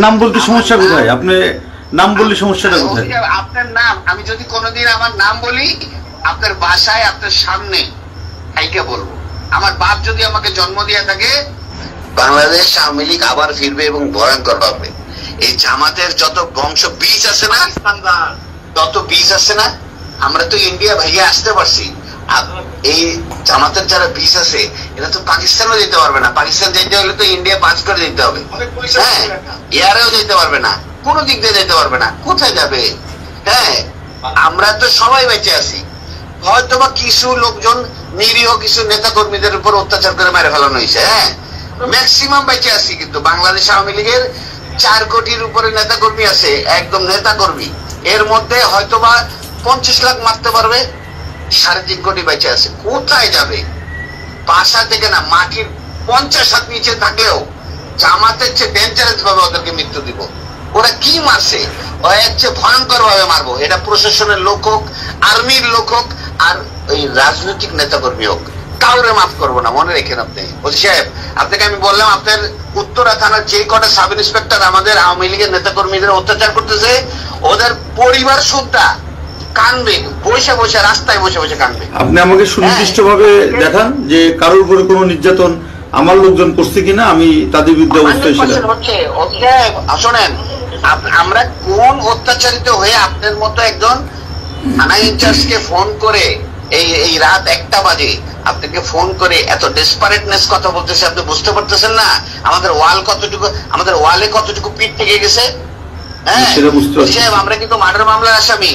নাম বলতে সমস্যা কোথায়? আপনি নাম বললে সমস্যাটা কোথায়? আপনার নাম আমি যদি কোনোদিন আমার নাম বলি, আপনার বাসায় আপনার সামনে আইকে বলবো। আমার বাপ যদি আমাকে জন্ম দিয়ে থাকে, বাংলাদেশ আওয়ামী লীগ আবার ফিরবে এবং ভয়ঙ্কর হবে। এই জামাতের যত বংশ বীজ আছে না, তত বীজ আছে না, আমরা তো ইন্ডিয়া ভাইয়া আসতে পারছি। এই জামাতের যারা বীজ আছে এরা তো পাকিস্তানও যেতে পারবে না। পাকিস্তান যেতে হলে তো ইন্ডিয়া পাস করে যেতে হবে। হ্যাঁ, এয়ারেও যেতে পারবে না, কোন দিক দিয়ে যেতে পারবে না। কোথায় যাবে? হ্যাঁ, আমরা তো সবাই বেঁচে আছি। হয়তো বা কিছু লোকজন নিরীহ কিছু নেতা কর্মীদের উপর অত্যাচার করে মেরে ফেলানো হয়েছে। হ্যাঁ, ম্যাক্সিমাম বেঁচে আছি। কিন্তু বাংলাদেশ আওয়ামী লীগের 4 কোটির উপরে নেতা কর্মী আছে, একদম নেতা কর্মী। এর মধ্যে হয়তো বা 50 লাখ মারতে পারবে, 3.5 কোটি বেঁচে আছে। কোথায় যাবে? বাসা থেকে না, মাটির 50 হাত নিচে থাকলেও জামাতের চেয়ে ডেঞ্জারাস ভাবে ওদেরকে মৃত্যু দিব। ওরা কি মারছে, ওরা হচ্ছে ভয়ঙ্কর ভাবে মারবো। এটা প্রশাসনের লোক হোক, আর্মির লোক হোক, আর ওই রাজনৈতিক নেতা কর্মী হোক, কাউরে মাফ করবো না। মনে রেখেন আপনি। ওসি সাহেব, আপনাকে আমি বললাম, আপনার উত্তরা থানার যে কটা সাব ইন্সপেক্টর আমাদের আওয়ামী লীগের নেতা কর্মীদের অত্যাচার করতেছে, ওদের পরিবার সুদ্ধা কানবে, বসে বসে রাস্তায় বসে বসে কানবে। আপনি আমাকে সুনির্দিষ্ট ভাবে দেখান যে কারোর উপরে কোনো নির্যাতন আমার লোকজন করছে কিনা, আমি তাদের বিরুদ্ধে অবস্থায় ছিলাম। শোনেন, আমরা কোন অত্যাচারিত হয়ে আপনার মতো একজন থানা ইনচার্জকে ফোন করে এই রাত 1টা বাজে আপনাকে ফোন করে এত ডেসপারেটনেস কথা বলতেছে, আপনি বুঝতে পারতেছেন না আমাদের ওয়ালে কতটুকু পিঠ থেকে গেছে। হ্যাঁ, আমরা কিন্তু মার্ডার মামলার আসামি,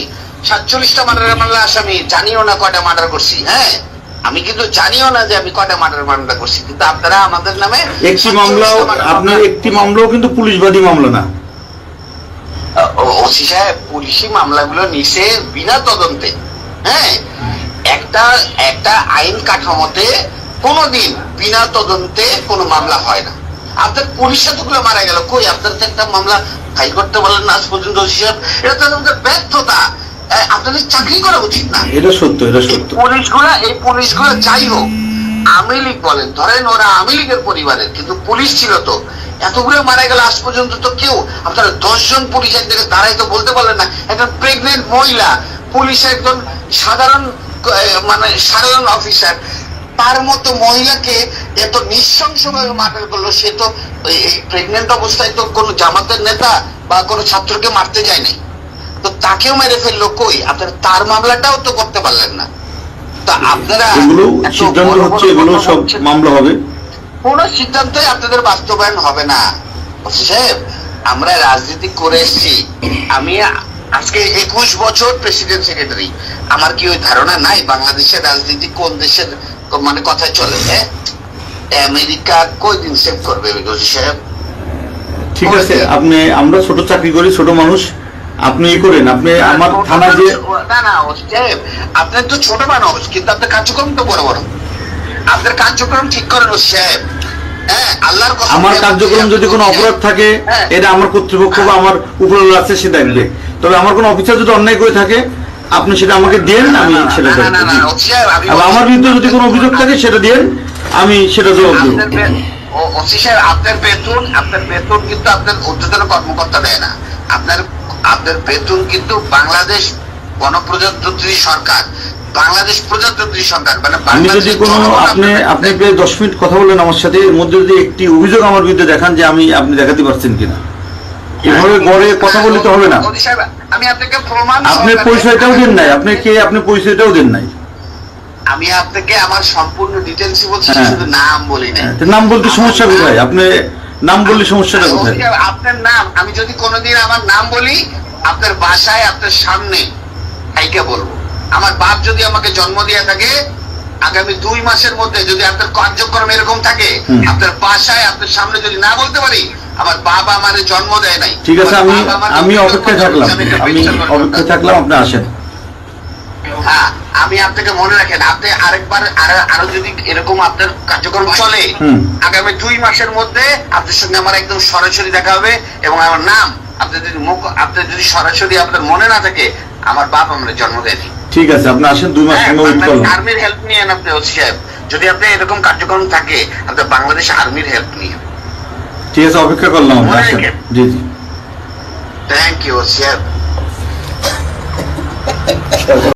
47টা মার্ডার মামলার আসামি। জানিও না কয়টা মার্ডার করছি। হ্যাঁ, আমি কিন্তু জানিও না যে আমি কয়টা মামলা করছি। কিন্তু আপনারা আমাদের নামে একটি মামলাও, আপনার একটি মামলাও কিন্তু পুলিশবাদী মামলা না। ওসি সাহেব, পুলিশি মামলাগুলো নিছে বিনা তদন্তে। হ্যাঁ, একটা আইন কাঠামোতে কোনোদিন বিনা তদন্তে কোনো মামলা হয় না। আপনার পুলিশ এতগুলো মারা গেল, কই আপনার তো একটা মামলা ফাইল করতে বলেন না আজ পর্যন্ত। ওসি সাহেব, এটা তো আমাদের ব্যর্থতা। আপনাদের চাকরি করা উচিত না। এটা সত্য, এটা সত্য। এই পুলিশগুলো যাই হোক, আওয়ামী লীগ বলেন, ধরেন ওরা আওয়ামী লীগের পরিবারের, কিন্তু পুলিশ ছিল তো। এতগুলো মারা গেল, আজ পর্যন্ত তো কেউ, আপনারা 10 জন পুলিশ একদিকে দাঁড়াই তো বলতে পারলেন না। একজন প্রেগনেন্ট মহিলা পুলিশ, একজন সাধারণ অফিসার, তার মতো মহিলাকে এত নৃশংসভাবে মার্ডার করলো। সে তো এই প্রেগনেন্ট অবস্থায় তো কোনো জামাতের নেতা বা কোনো ছাত্রকে মারতে যায় নাই, তো তাকেও মেরে ফেললো। কই আপনারা তার মামলাটাও তো করতে পারলেন না। তা আপনারা এগুলো সিদ্ধান্ত হচ্ছে, এগুলো সব মামলা হবে। কোন সিদ্ধান্তই আপনাদের বাস্তবায়ন হবে না। সাহেব, আমরা রাজনীতি করে এসেছি। আমি আজকে 21 বছর প্রেসিডেন্ট সেক্রেটারি। আমার কি ওই ধারণা নাই বাংলাদেশের রাজনীতি কোন দেশের মানে কথায় চলে? আমেরিকা কয়দিন সেভ করবে সাহেব? ঠিক আছে, আমরা ছোট চাকরি করি, ছোট মানুষ। আপনি করেন, আপনি আমার থানা যে না আপনার তো ছোট মানুষ, কিন্তু আপনার কার্যক্রম তো বড় বড়। আপনার কার্যক্রম ঠিক করেন সাহেব। হ্যাঁ, আল্লাহর কসম, আমার কার্যক্রম যদি কোনো অপরাধ থাকে, এটা আমার কর্তৃপক্ষ বা আমার উপরে আছে সে দেখবে। তবে আমার কোনো অফিসার যদি অন্যায় করে থাকে, আপনি সেটা আমাকে দেন, আমি সেটা দেব। আমার বিরুদ্ধে যদি কোনো অভিযোগ থাকে সেটা দেন, আমি সেটা জবাব দেব। ওসি সাহেব, আপনার বেতন কিন্তু আপনার ঊর্ধ্বতন কর্মকর্তা দেয় না। আপনার বেতন কিন্তু বাংলাদেশ গণপ্রজাতন্ত্রী সরকার, বাংলাদেশ প্রজাতন্ত্রী সরকার, মানে আমি যদি কোনো আপনি প্রায় 10 মিনিট কথা বললেন আমার সাথে, এর মধ্যে যদি একটি অভিযোগ আমার বিরুদ্ধে দেখান যে আপনি দেখাতে পারছেন কিনা, এভাবে গড়ে কথা বললে তো হবে না। আমি আপনাকে প্রমাণ, আপনি পরিচয়টাও দেন নাই, আপনি পরিচয়টাও দেন নাই। আমি আপনাকে আমার সম্পূর্ণ ডিটেইলস বলছি, শুধু নাম বলি না। নাম বলতে সমস্যা কোথায়? আপনি নাম বললে সমস্যাটা কোথায়? আপনার নাম আমি যদি কোনোদিন আমার নাম বলি, আপনার বাসায় আপনার সামনে আইকে বলবো। আমার বাপ যদি আমাকে জন্ম দিয়ে থাকে, আগামী 2 মাসের মধ্যে যদি আপনার কার্যক্রম এরকম থাকে, আপনার বাসায় আপনার সামনে যদি না বলতে পারি, আমার বাবা আমারে জন্ম দেয় নাই। ঠিক আছে, আমি অপেক্ষায় থাকলাম, আপনি আসেন। হ্যাঁ, আমি আপনাকে মনে রাখেন, আপনি আরেকবার আরো যদি এরকম আপনার কার্যক্রম চলে, আগামী 2 মাসের মধ্যে আপনার সঙ্গে আমার একদম সরাসরি দেখা হবে। এবং আমার নাম আপনার যদি সরাসরি আপনার মনে না থাকে, আমার বাপ আমার জন্ম দেয়নি। ঠিক আছে, আপনি আসেন, 2 মাস সময় ওয়েট করুন। আর্মির হেল্প নিয়েন আপনি ওসি সাহেব। যদি আপনি এরকম কার্যক্রম থাকে, আপনার বাংলাদেশ আর্মির হেল্প নিয়েন। ঠিক আছে, অপেক্ষা করলাম আমরা। মনে আসেন। রেখেন। জি জি। Thank you, sir.